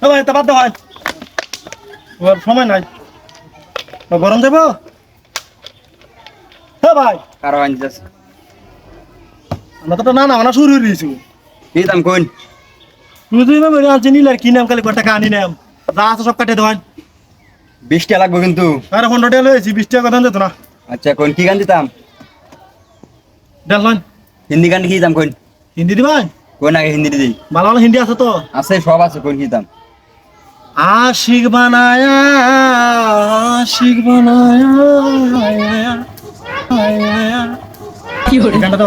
ও ভাই তা বাদ দাও ভাই ওর সময় নাই ও গরম দেবো হ্যাঁ ভাই কারো আনছিস আমরা তো না না আমরা শুরু হয়ে দিয়েছি কি দাম কোন তুই তুই মেরে আনছি নিলে কি নাম খালি কটা কানি নাম যা আছে সব কাটে দেওয়ান 20 টাকা লাগবে কিন্তু আরে 15 টাকা লয়েছি 20 টাকা কথা যেত না আচ্ছা কোন কি গান দিতাম দেখ লন হিন্দি গান কি দাম কোন হিন্দি দিবাই কোন আগে হিন্দি দিই ভালো ভালো হিন্দি আছে তো আছে সব আছে কোন কি দাম আশিক বানায়া কি হল গানটা তো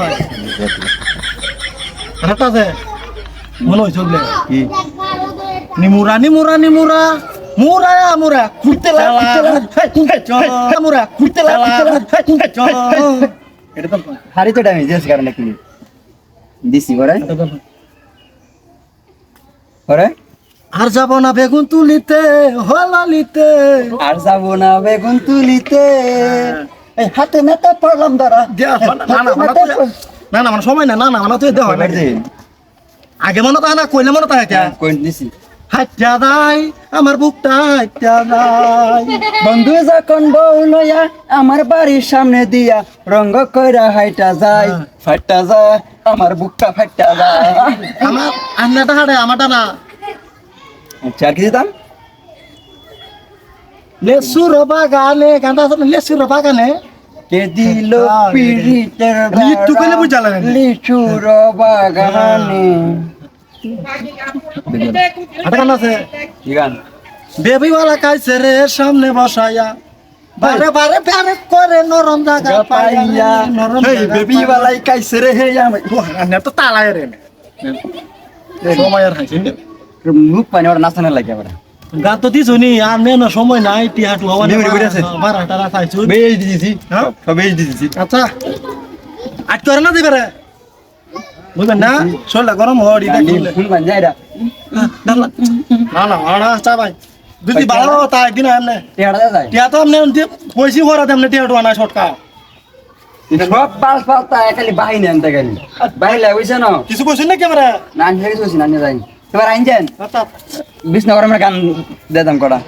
আরেকটা আছে মনে হয়েছে বলে কি নিমুরা নিমুরা নিমুরা মুরা মুরা ঘুরতে মুরা ঘুরতে এটা তো হারি তো ডামি জেস কারণে কি দিছি করে করে আর যাব না বেগুন তুলিতে হলালিতে আর যাবো না বেগুন তুলিতে এই হাতে নেতা পড়লাম দাঁড়া না না মানে সময় না না না মানে তুই দেওয়া আগে মনে তা না কইলে মনে তা কোন দিছি হাইটা যাই আমার বুকটা হাইটা যাই বন্ধু যখন বউ লইয়া আমার বাড়ির সামনে দিয়া রঙ্গ কইরা হাইটা যায় ফাইটা যায় আমার বুকটা ফাইটা যায় আমার আন্নাটা হাড়ে আমারটা না চার কি দিতাম লেসুর বাগানে গানটা আছে লেসুর বাগানে কে দিল পিড়িতের লিট্টু কইলে বুঝালা না লিচুর বাগানে আটা গান আছে কি গান বেবি वाला কাইছে রে সামনে বসায়া বারে বারে প্যার করে নরম জায়গা পাইয়া নরম এই বেবি वालाई কাইছে রে হে আমি আন্না তো তালায় রে সময় আর হাইছে মুখ পানি ওর নাচানো লাগে আবার গান তো দিছুনি আর নেন সময় নাই টিহাটু হওয়া মেমরি করে আছে। বারাটা রাখাইছু বেশ দিছি হ্যাঁ? সব বেশ দিছি আচ্ছা আট করে না দিবে রে বুঝবেন না শরীরটা গরম হড়ি দেখলে ফুল মান যায়রা না না আড়া চা ভাই যদি ভালো তা একদিন এমনে টেড়া যায় টিয়া তো এমনি পয়সি ভরা এমনি টিয়াটু আনা শর্টকা সব পাল পালতা খালি বাহিনী আনতে গেলি বাহিলা বুঝছ না কিছু কইছেন না ক্যামেরা না আনতে গেছি না যাই তোমার আইন যান আচ্ছা বিষ্ণু আমরা গান দিতাম কটা